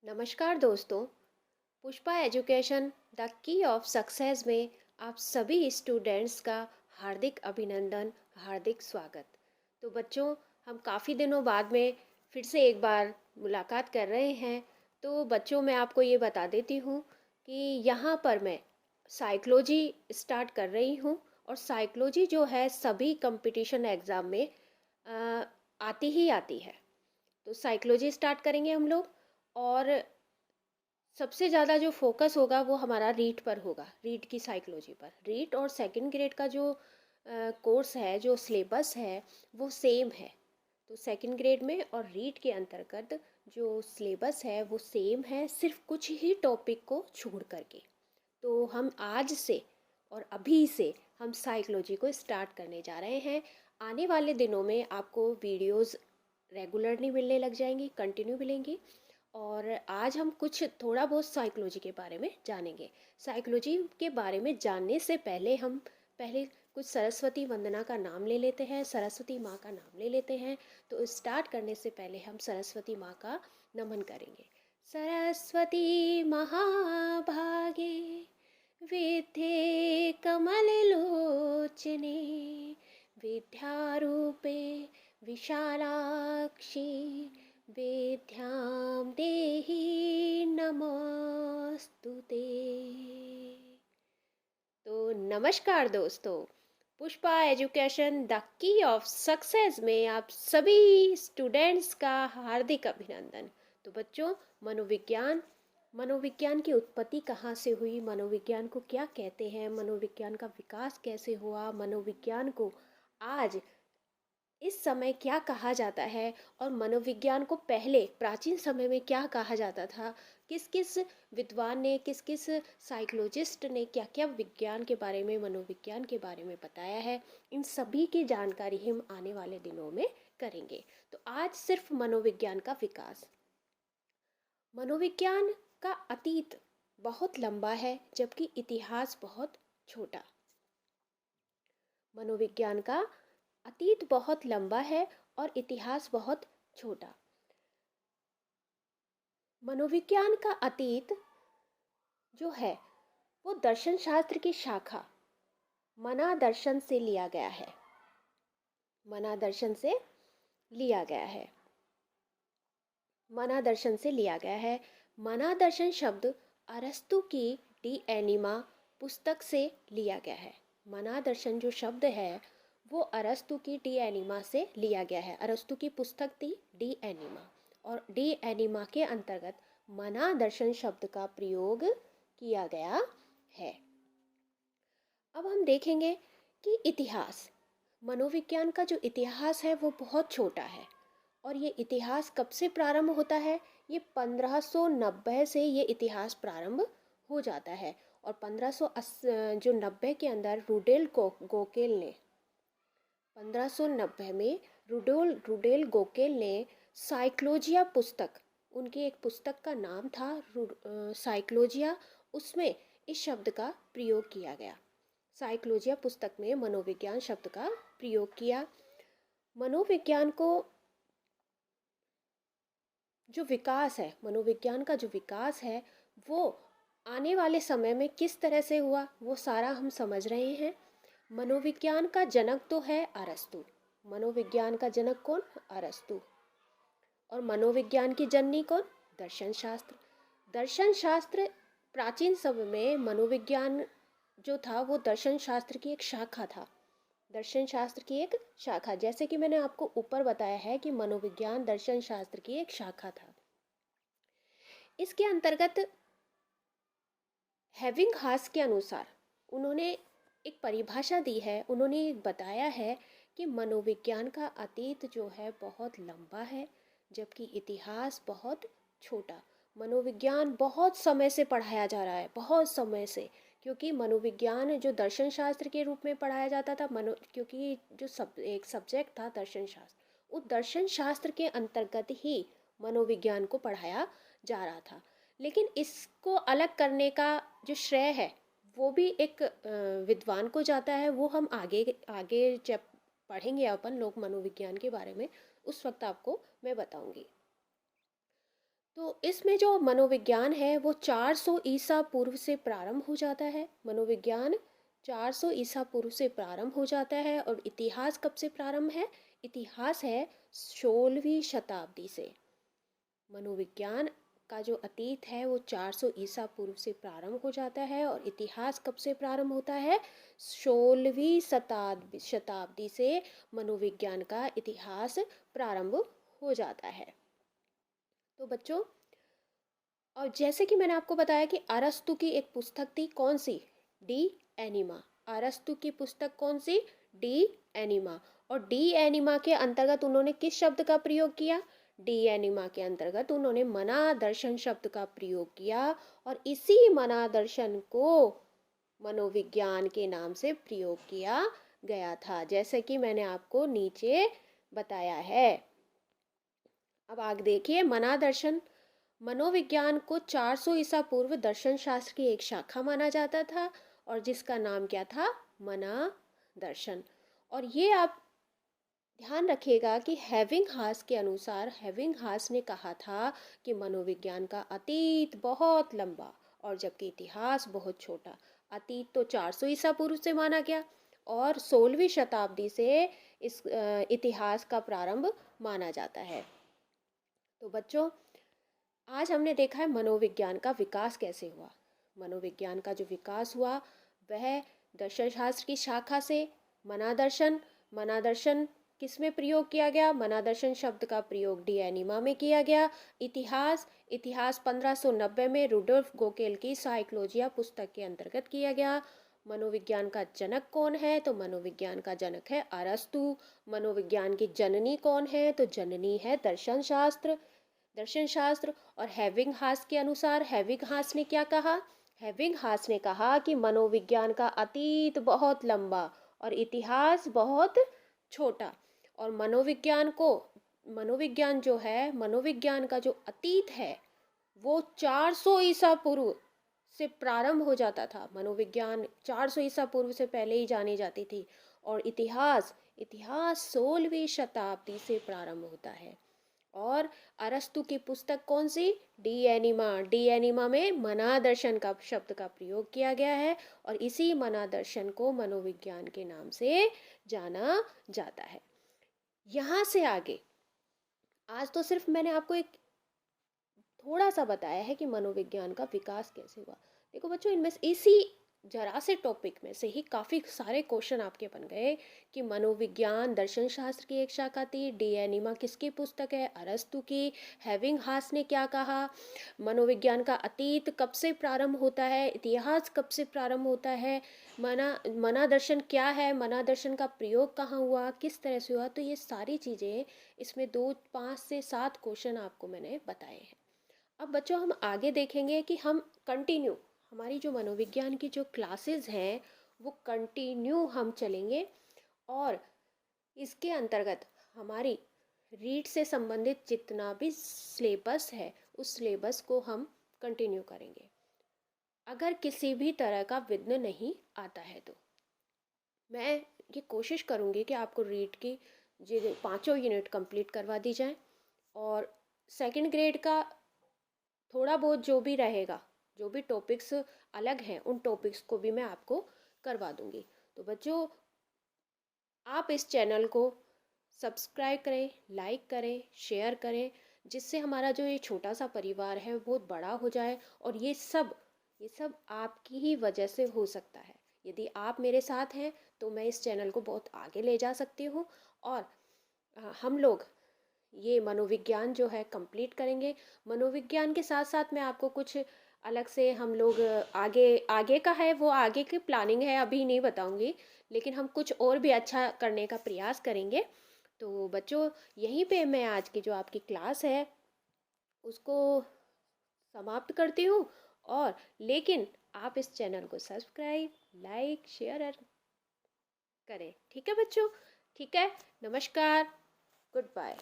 नमस्कार दोस्तों। Pushpa education the key of success में आप सभी स्टूडेंट्स का हार्दिक अभिनंदन, हार्दिक स्वागत। तो बच्चों, हम काफ़ी दिनों बाद में फिर से एक बार मुलाकात कर रहे हैं। तो बच्चों, मैं आपको ये बता देती हूँ कि यहाँ पर मैं साइकोलॉजी स्टार्ट कर रही हूँ। और साइकोलॉजी जो है सभी कंपटीशन एग्ज़ाम में अ, आती ही आती है। तो साइकोलॉजी स्टार्ट करेंगे हम लोग। और सबसे ज़्यादा जो फोकस होगा वो हमारा रीट पर होगा, रीट की साइकोलॉजी पर। रीट और सेकंड ग्रेड का जो कोर्स है, जो सिलेबस है, वो सेम है। तो सेकंड ग्रेड में और रीट के अंतर्गत जो सिलेबस है वो सेम है, सिर्फ कुछ ही टॉपिक को छोड़ करके। तो हम आज से और अभी से हम साइकोलॉजी को स्टार्ट करने जा रहे हैं। आने वाले दिनों में आपको वीडियोस रेगुलरली मिलने लग जाएंगी, कंटिन्यू मिलेंगी। और आज हम कुछ थोड़ा बहुत साइकोलॉजी के बारे में जानेंगे। साइकोलॉजी के बारे में जानने से पहले हम पहले कुछ सरस्वती वंदना का नाम ले लेते हैं, सरस्वती माँ का नाम ले लेते हैं। तो स्टार्ट करने से पहले हम सरस्वती माँ का नमन करेंगे। सरस्वती महाभागे विद्ये कमललोचने विद्यारूपे विशालाक्षी विद्यां देहि नमोस्तुते। तो नमस्कार दोस्तों, Pushpa education the key of success में आप सभी स्टूडेंट्स का हार्दिक अभिनंदन। तो बच्चों, मनोविज्ञान मनोविज्ञान की उत्पत्ति कहाँ से हुई, मनोविज्ञान को क्या कहते हैं, मनोविज्ञान का विकास कैसे हुआ, मनोविज्ञान को आज इस समय क्या कहा जाता है, और मनोविज्ञान को पहले प्राचीन समय में क्या कहा जाता था, किस किस विद्वान ने, किस किस साइकोलॉजिस्ट ने क्या क्या विज्ञान के बारे में, मनोविज्ञान के बारे में बताया है, इन सभी की जानकारी हम आने वाले दिनों में करेंगे। तो आज सिर्फ मनोविज्ञान का विकास। मनोविज्ञान का अतीत बहुत लंबा है, जबकि इतिहास बहुत छोटा। मनोविज्ञान का अतीत बहुत लंबा है और इतिहास बहुत छोटा। मनोविज्ञान का अतीत जो है वो दर्शन शास्त्र की शाखा मना दर्शन से लिया गया है। मना दर्शन से लिया गया है। मना दर्शन से लिया गया है। मना दर्शन शब्द अरस्तु की डी एनिमा पुस्तक से लिया गया है। मना दर्शन जो शब्द है वो अरस्तु की डी एनिमा से लिया गया है। अरस्तु की पुस्तक थी डी एनिमा, और डी एनिमा के अंतर्गत मना दर्शन शब्द का प्रयोग किया गया है। अब हम देखेंगे कि इतिहास, मनोविज्ञान का जो इतिहास है वो बहुत छोटा है। और ये इतिहास कब से प्रारंभ होता है? ये 1590 से ये इतिहास प्रारंभ हो जाता है। और 1580 जो 90 के अंदर रुडेल गोकेल ने 1590 में रुडेल गोकेल ने साइक्लोजिया पुस्तक, उनकी एक पुस्तक का नाम था साइक्लोजिया, उसमें इस शब्द का प्रयोग किया गया। साइक्लोजिया पुस्तक में मनोविज्ञान शब्द का प्रयोग किया। मनोविज्ञान को जो विकास है, मनोविज्ञान का जो विकास है वो आने वाले समय में किस तरह से हुआ वो सारा हम समझ रहे हैं। मनोविज्ञान का जनक तो है अरस्तु। मनोविज्ञान का जनक कौन? अरस्तु। और मनोविज्ञान की जननी कौन? दर्शन शास्त्र। दर्शन शास्त्र प्राचीन समय में मनोविज्ञान जो था वो दर्शन शास्त्र की एक शाखा था। दर्शन शास्त्र की एक शाखा, जैसे कि मैंने आपको ऊपर बताया है कि मनोविज्ञान दर्शन शास्त्र की एक शाखा था। इसके अंतर्गत हैविंग हास के अनुसार उन्होंने एक परिभाषा दी है। उन्होंने बताया है कि मनोविज्ञान का अतीत जो है बहुत लंबा है, जबकि इतिहास बहुत छोटा। मनोविज्ञान बहुत समय से पढ़ाया जा रहा है, बहुत समय से। क्योंकि मनोविज्ञान जो दर्शन शास्त्र के रूप में पढ़ाया जाता था, क्योंकि जो एक सब्जेक्ट था दर्शन शास्त्र, उस दर्शन शास्त्र के अंतर्गत ही मनोविज्ञान को पढ़ाया जा रहा था। लेकिन इसको अलग करने का जो श्रेय है वो भी एक विद्वान को जाता है। वो हम आगे आगे जब पढ़ेंगे अपन लोग मनोविज्ञान के बारे में, उस वक्त आपको मैं बताऊंगी। तो इसमें जो मनोविज्ञान है वो 400 ईसा पूर्व से प्रारंभ हो जाता है। मनोविज्ञान 400 ईसा पूर्व से प्रारंभ हो जाता है और इतिहास कब से प्रारंभ है? इतिहास है 16वीं शताब्दी से। मनोविज्ञान का जो अतीत है वो 400 ईसा पूर्व से प्रारंभ हो जाता है और इतिहास कब से प्रारंभ होता है? 16वीं शताब्दी से मनोविज्ञान का इतिहास प्रारंभ हो जाता है। तो बच्चों, और जैसे कि मैंने आपको बताया कि अरस्तु की एक पुस्तक थी, कौन सी? De enema. अरस्तु की पुस्तक कौन सी? De Anima. और डी एनिमा के अंतर्गत उन्होंने किस शब्द का प्रयोग किया? डी एनिमा के अंतर्गत उन्होंने मना दर्शन शब्द का प्रयोग किया और इसी मना दर्शन को मनोविज्ञान के नाम से प्रयोग किया गया था, जैसे कि मैंने आपको नीचे बताया है। अब आगे देखिए, मना दर्शन। मनोविज्ञान को 400 ईसा पूर्व दर्शन शास्त्र की एक शाखा माना जाता था और जिसका नाम क्या था? मना दर्शन। और ये आप ध्यान रखिएगा कि हेविंगहास के अनुसार, हेविंगहास ने कहा था कि मनोविज्ञान का अतीत बहुत लंबा और जबकि इतिहास बहुत छोटा। अतीत तो 400 ईसा पूर्व से माना गया और 16वीं शताब्दी से इस इतिहास का प्रारंभ माना जाता है। तो बच्चों, आज हमने देखा है मनोविज्ञान का विकास कैसे हुआ। मनोविज्ञान का जो विकास हुआ वह दर्शन शास्त्र की शाखा से मनादर्शन। मनादर्शन किस में प्रयोग किया गया? मनादर्शन शब्द का प्रयोग डी एनिमा में किया गया। इतिहास, इतिहास 1590 में रुडोल्फ गोकेल की साइकोलॉजिया पुस्तक के अंतर्गत किया गया। मनोविज्ञान का जनक कौन है? तो मनोविज्ञान का जनक है अरस्तु। मनोविज्ञान की जननी कौन है? तो जननी है दर्शन शास्त्र। दर्शन शास्त्र। और हेविंगहास के अनुसार, हेविंगहास ने क्या कहा? हेविंगहास ने कहा कि मनोविज्ञान का अतीत बहुत लंबा और इतिहास बहुत छोटा। और मनोविज्ञान जो है, मनोविज्ञान का जो अतीत है वो 400 ईसा पूर्व से प्रारंभ हो जाता था। मनोविज्ञान 400 ईसा पूर्व से पहले ही जानी जाती थी। और इतिहास, इतिहास 16वीं शताब्दी से प्रारंभ होता है। और अरस्तु की पुस्तक कौन सी? De Anima. डी एनिमा में मना दर्शन का शब्द का प्रयोग किया गया है और इसी मना दर्शन को मनोविज्ञान के नाम से जाना जाता है। यहाँ से आगे, आज तो सिर्फ मैंने आपको एक थोड़ा सा बताया है कि मनोविज्ञान का विकास कैसे हुआ। देखो बच्चों, इनमें से इसी जरा से टॉपिक में से ही काफ़ी सारे क्वेश्चन आपके बन गए कि मनोविज्ञान दर्शन शास्त्र की एक शाखा थी। डी एनिमा किसकी पुस्तक है? अरस्तु की। हेविंगहास ने क्या कहा? मनोविज्ञान का अतीत कब से प्रारंभ होता है? इतिहास कब से प्रारंभ होता है? मना दर्शन क्या है? मना दर्शन का प्रयोग कहाँ हुआ? किस तरह से हुआ? तो ये सारी चीज़ें इसमें 5 से 7 क्वेश्चन आपको मैंने बताए हैं। अब बच्चों, हम आगे देखेंगे कि हम कंटिन्यू, हमारी जो मनोविज्ञान की जो क्लासेस हैं वो कंटिन्यू हम चलेंगे और इसके अंतर्गत हमारी रीड से संबंधित जितना भी सिलेबस है उस सिलेबस को हम कंटिन्यू करेंगे। अगर किसी भी तरह का विघ्न नहीं आता है तो मैं ये कोशिश करूँगी कि आपको रीड की जो 5 यूनिट कंप्लीट करवा दी जाए और सेकंड ग्रेड का थोड़ा बहुत जो भी रहेगा, जो भी टॉपिक्स अलग हैं उन टॉपिक्स को भी मैं आपको करवा दूंगी। तो बच्चों, आप इस चैनल को सब्सक्राइब करें, लाइक करें, शेयर करें, जिससे हमारा जो ये छोटा सा परिवार है वो बहुत बड़ा हो जाए। और ये सब आपकी ही वजह से हो सकता है। यदि आप मेरे साथ हैं तो मैं इस चैनल को बहुत आगे ले जा सकती हूँ और हम लोग ये मनोविज्ञान जो है कंप्लीट करेंगे। मनोविज्ञान के साथ साथ मैं आपको कुछ अलग से, हम लोग आगे आगे का है वो आगे की प्लानिंग है, अभी नहीं बताऊंगी, लेकिन हम कुछ और भी अच्छा करने का प्रयास करेंगे। तो बच्चों, यहीं पे मैं आज की जो आपकी क्लास है उसको समाप्त करती हूँ। और लेकिन आप इस चैनल को सब्सक्राइब, लाइक, शेयर करें। ठीक है बच्चों? ठीक है, नमस्कार, गुड बाय।